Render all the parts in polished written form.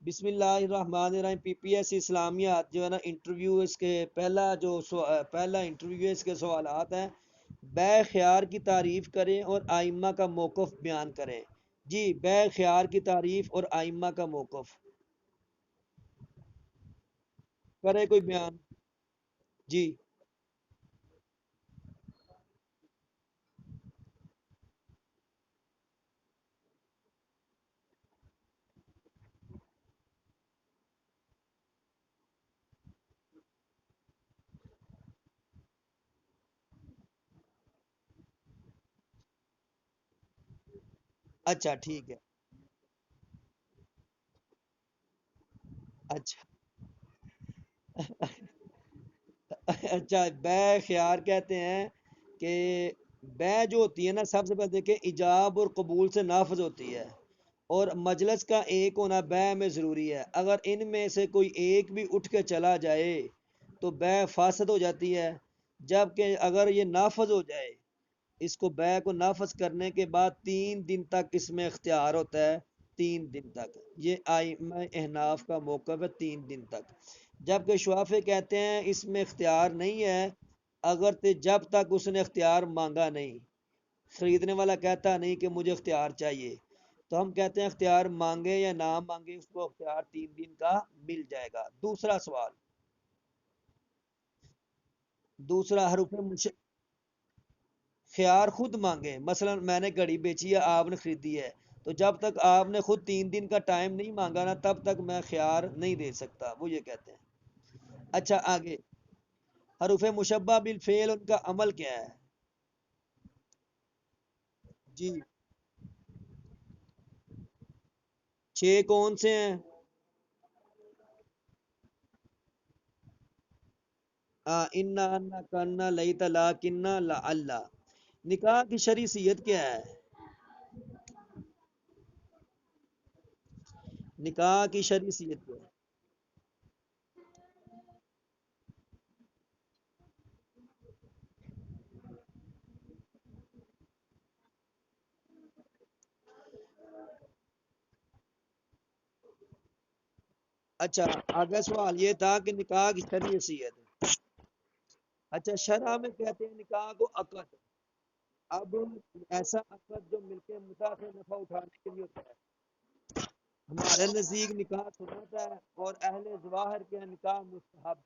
بسم اللہ الرحمن الرحیم۔ پی پی ایس اسلامیات جو ہے نا انٹرویو، اس کے پہلا انٹرویو ہے، اس کے سوالات ہیں۔ بے خیار کی تعریف کریں اور آئمہ کا موقف بیان کریں۔ جی، بے خیار کی تعریف اور آئمہ کا موقف کرے کوئی بیان؟ جی اچھا ٹھیک ہے۔ اچھا اچھا، بے خیار کہتے ہیں کہ بے جو ہوتی ہے نا، سب سے پہلے دیکھیں ایجاب اور قبول سے نافذ ہوتی ہے، اور مجلس کا ایک ہونا بے میں ضروری ہے۔ اگر ان میں سے کوئی ایک بھی اٹھ کے چلا جائے تو بے فاسد ہو جاتی ہے، جبکہ اگر یہ نافذ ہو جائے، اس کو بے کو نافذ کرنے کے بعد 3 دن تک اس میں اختیار ہوتا ہے۔ 3 دن تک یہ ائمہ احناف کا موقف ہے، 3 دن تک۔ جبکہ شوافے کہتے ہیں اس میں اختیار نہیں ہے، اگر جب تک اس نے اختیار مانگا نہیں۔ خریدنے والا کہتا نہیں کہ مجھے اختیار چاہیے، تو ہم کہتے ہیں اختیار مانگے یا نہ مانگے، اس کو اختیار 3 دن کا مل جائے گا۔ دوسرا سوال، دوسرا حروف خیار خود مانگے۔ مثلا میں نے گھڑی بیچی ہے، آپ نے خریدی ہے، تو جب تک آپ نے خود 3 دن کا ٹائم نہیں مانگا نا، تب تک میں خیار نہیں دے سکتا، وہ یہ کہتے ہیں۔ اچھا آگے، حروف مشبہ بالفعل ان کا عمل کیا ہے؟ جی، 6 کون سے ہیں؟ انا انا کرنا لئی تلا کنہ لا اللہ۔ نکاح کی شریعت کیا ہے؟ نکاح کی شریعت کیا ہے؟ اچھا، آگے سوال یہ تھا کہ نکاح کی شریعت۔ اچھا، شرع میں کہتے ہیں نکاح کو عقد۔ اب ایسا عقد جو مل کے متاع سے نفع اٹھانے کے لیے ہوتا ہے۔ ہمارے نزدیک نکاح سنت ہے، اور اہل ظواہر کے نکاح مستحب۔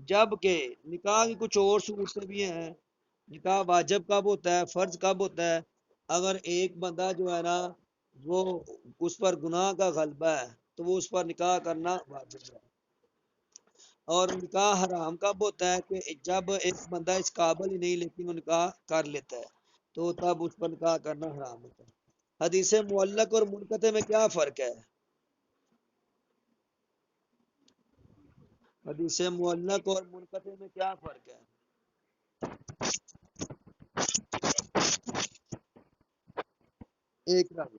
جبکہ نکاح کی کچھ اور صورتیں بھی ہیں۔ نکاح واجب کب ہوتا ہے، فرض کب ہوتا ہے؟ اگر ایک بندہ جو ہے نا، وہ اس پر گناہ کا غلبہ ہے، تو وہ اس پر نکاح کرنا واجب ہے۔ اور نکاح حرام کب ہوتا ہے؟ کہ جب ایک بندہ اس قابل ہی نہیں لیکن وہ نکاح کر لیتا ہے، تو تب اس پر نکاح کرنا حرام ہوتا ہے۔ حدیث معلق اور منقطع میں کیا فرق ہے؟ حدیث معلق اور منقطع میں کیا فرق ہے؟ ایک راوی،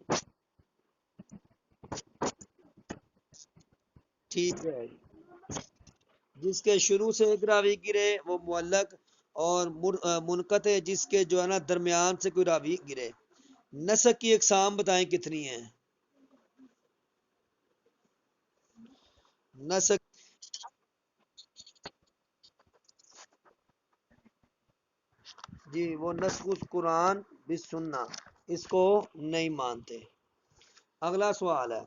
ٹھیک ہے۔ جس کے شروع سے ایک راوی گرے وہ معلق، اور منقطع جس کے جو ہے نا درمیان سے کوئی راوی گرے۔ نسق کی اقسام بتائیں کتنی ہیں؟ نسق، جی وہ نسخ قرآن بھی سننا، اس کو نہیں مانتے۔ اگلا سوال ہے،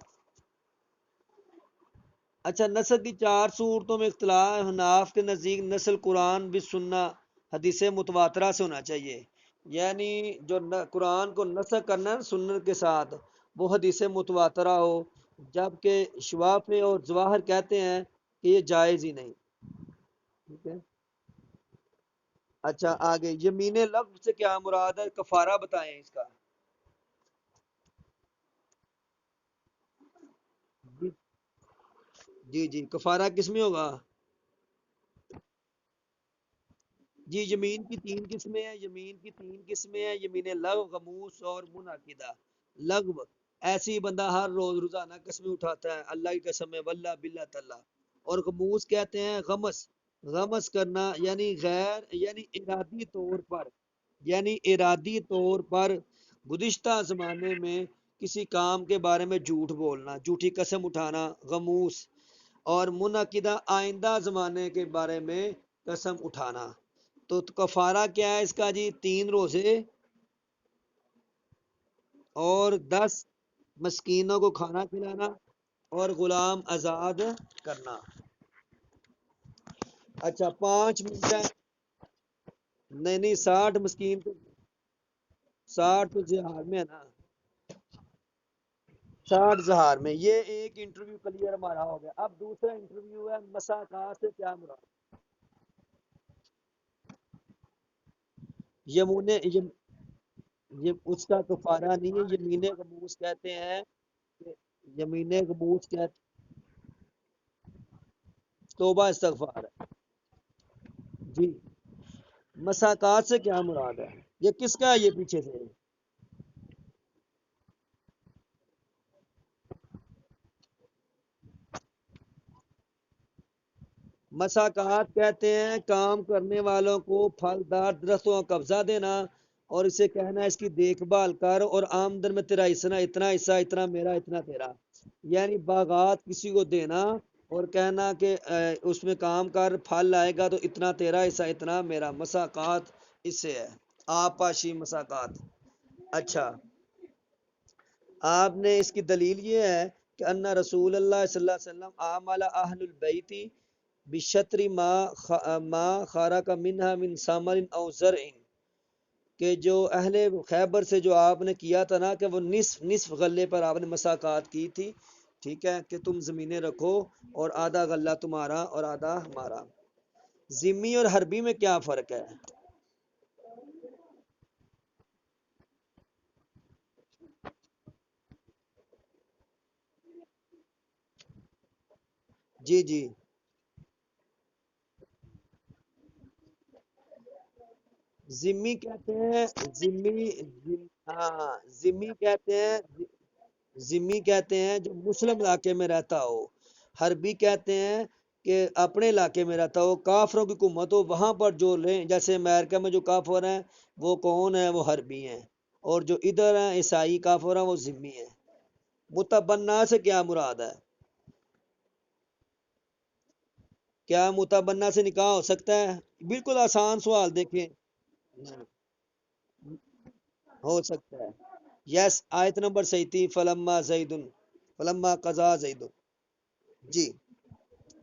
اچھا نسخ کی 4 صورتوں میں اختلاف حناف کے نزدیک نسل قرآن بھی سننا حدیث متواترہ سے ہونا چاہیے، یعنی جو قرآن کو نسخ کرنا ہے سنت کے ساتھ، وہ حدیث متواترہ ہو۔ جبکہ شوافے اور ظواہر کہتے ہیں کہ یہ جائز ہی نہیں۔ ٹھیک ہے۔ اچھا آگے، یمین لفظ سے کیا مراد ہے؟ کفارہ بتائیں اس کا۔ جی جی جی، کفارہ کس میں ہوگا؟ جی، یمین کی 3 قسمیں ہیں، یمین کی 3 قسمیں ہیں، یمین لغو، غموس اور منعقدہ۔ لغو، ایسی بندہ ہر روز روزانہ قسمیں اٹھاتا ہے، اللہ کی قسم ہے، واللہ باللہ تعالی۔ اور غموس کہتے ہیں غمس، غمس کرنا، یعنی غیر، یعنی ارادی طور پر، یعنی ارادی طور پر گزشتہ زمانے میں کسی کام کے بارے میں جھوٹ بولنا، جھوٹی قسم اٹھانا، غموس، اور منعقدہ آئندہ زمانے کے بارے میں قسم اٹھانا۔ تو کفارہ کیا ہے اس کا جی؟ 3 روزے اور 10 مسکینوں کو کھانا کھلانا اور غلام آزاد کرنا۔ اچھا 5 منٹ، نہیں نہیں 60 مسکین، 60 تو 1000 میں ہے نا، 60 ہزار میں۔ یہ ایک انٹرویو کلیئر ہمارا ہو گیا۔ اب دوسرا انٹرویو ہے مساکات سے کیا مراد؟ یمونے یہ اس کا کفارہ نہیں ہے، یمین غموس کہتے ہیں کہ یمین غموس کہتے، توبہ استغفار ہے جی۔ مساکات سے کیا مراد ہے؟ یہ کس کا ہے یہ پیچھے سے؟ مساکات کہتے ہیں کام کرنے والوں کو پھلدار درختوں کا قبضہ دینا، اور اسے کہنا اس کی دیکھ بھال کر، اور آمدن میں تیرا حصہ، اتنا حصہ اتنا میرا اتنا تیرا، یعنی باغات کسی کو دینا اور کہنا کہ اس میں کام کر، پھل لائے گا تو اتنا تیرا حصہ اتنا میرا۔ مساکات اس سے ہے، آپاشی مساکات۔ اچھا، آپ نے اس کی دلیل یہ ہے کہ ان رسول اللہ صلی اللہ علیہ وسلم عامل اہل البیت بشطر ما خارق منها من ثمر او زرع، کہ جو اہل خیبر سے جو آپ نے کیا تھا نا، کہ وہ نصف نصف غلے پر آپ نے مساکات کی تھی، ٹھیک ہے، کہ تم زمینیں رکھو اور آدھا غلہ تمہارا اور آدھا ہمارا۔ ذمی اور حربی میں کیا فرق ہے؟ جی جی، ذمی کہتے ہیں، ہاں ذمی کہتے ہیں، ذمی کہتے ہیں جو مسلم علاقے میں رہتا ہو، حربی کہتے ہیں کہ اپنے علاقے میں رہتا ہو، کافروں کی حکومت ہو وہاں پر جو لیں، جیسے امریکہ میں جو کافر ہیں وہ کون ہیں؟ وہ حربی ہیں، اور جو ادھر ہیں عیسائی کافر ہیں وہ ذمی ہیں۔ متبنہ سے کیا مراد ہے؟ کیا متبنہ سے نکاح ہو سکتا ہے؟ بالکل آسان سوال، دیکھیں ہو سکتا ہے۔ یس، آیت نمبر صحیح تھی، فلما زید، فلما قضا زید۔ جی،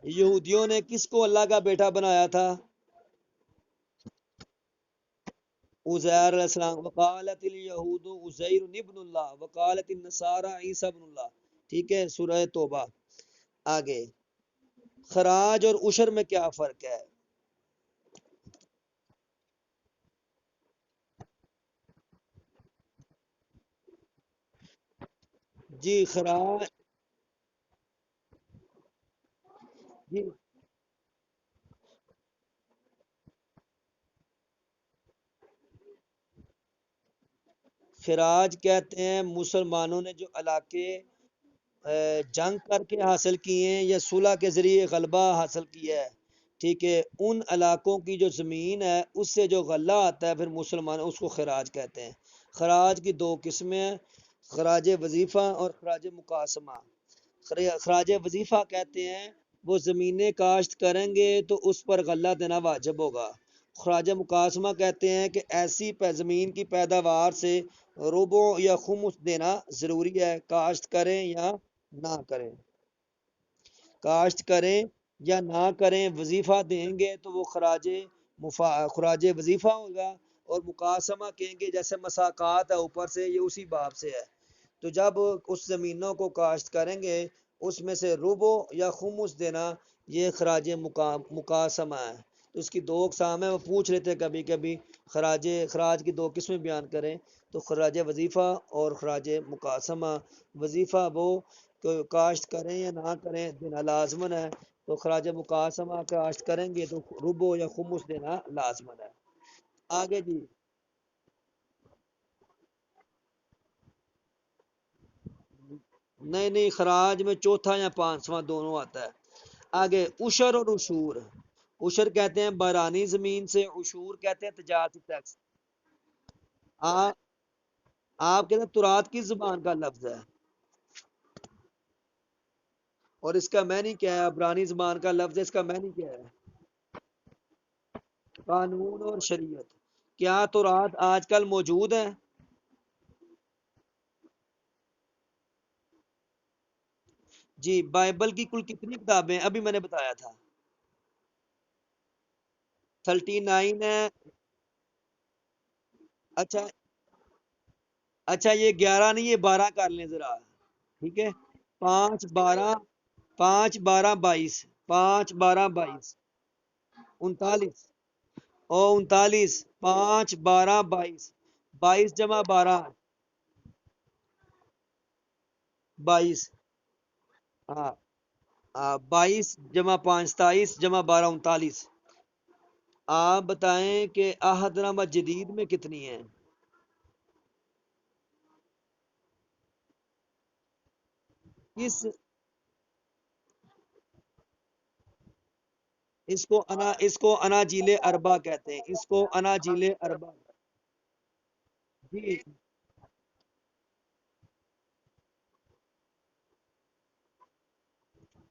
یہودیوں نے کس کو اللہ کا بیٹا بنایا تھا؟ عزیر علیہ السلام۔ وقالت الیہود عزیر ابن اللہ وقالت النصارى عیسی ابن اللہ، ٹھیک ہے، سورہ توبہ۔ آگے، خراج اور عشر میں کیا فرق ہے؟ جی خراج، جی خراج کہتے ہیں مسلمانوں نے جو علاقے جنگ کر کے حاصل کیے ہیں یا صلح کے ذریعے غلبہ حاصل کیا ہے، ٹھیک ہے، ان علاقوں کی جو زمین ہے اس سے جو غلہ آتا ہے پھر مسلمان اس کو خراج کہتے ہیں۔ خراج کی 2 قسمیں ہیں، خراج وظیفہ اور خراج مقاسمہ۔ خراج وظیفہ کہتے ہیں وہ زمینیں کاشت کریں گے تو اس پر غلہ دینا واجب ہوگا۔ خراج مقاسمہ کہتے ہیں کہ ایسی زمین کی پیداوار سے ربع یا خمس دینا ضروری ہے، کاشت کریں یا نہ کریں، کاشت کریں یا نہ کریں، وظیفہ دیں گے تو وہ خراج وظیفہ ہوگا۔ اور مقاسمہ کہیں گے جیسے مساکات ہے اوپر سے، یہ اسی باب سے ہے۔ تو جب اس زمینوں کو کاشت کریں گے اس میں سے ربع یا خمس دینا، یہ خراج مقاسمہ ہے۔ تو اس کی 2 اقسام ہیں، وہ پوچھ لیتے ہیں کبھی کبھی خراج کی 2 قسمیں بیان کریں، تو خراج وظیفہ اور خراج مقاسمہ۔ وظیفہ وہ کاشت کریں یا نہ کریں دینا لازمن ہے، تو خراج مقاسمہ کاشت کریں گے تو ربع یا خمس دینا لازمن ہے۔ آگے جی، نہیں نہیں خراج میں چوتھا یا پانچواں دونوں آتا ہے۔ آگے، عشر اور عشور۔ عشر کہتے ہیں بارانی زمین سے، عشور کہتے ہیں تجارتی ٹیکس۔ آپ کہتے ہیں ترات کس زبان کا لفظ ہے؟ اور اس کا معنی کیا ہے؟ عبرانی زبان کا لفظ ہے، اس کا معنی کیا ہے؟ قانون اور شریعت۔ کیا تورات آج کل موجود ہے؟ جی، بائبل کی کل کتنی کتابیں ہیں؟ ابھی میں نے بتایا تھا 39 ہے۔ اچھا، اچھا یہ 11 نہیں، یہ 12 کر لیں ذرا، ٹھیک ہے؟ 5 12، 5 12 22، 5 12 22، 39 او 39، 5 12 22، 22 جمع 12، 22، ہاں ہاں، 22 جمع 5 27 جمع 12 39۔ آپ بتائیں کہ عہد نامہ جدید میں کتنی ہیں؟ اس اناجیل اربا کہتے ہیں، اس کو اناجیل اربا۔ جی،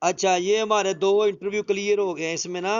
اچھا یہ ہمارے دو انٹرویو کلیئر ہو گئے ہیں اس میں نا۔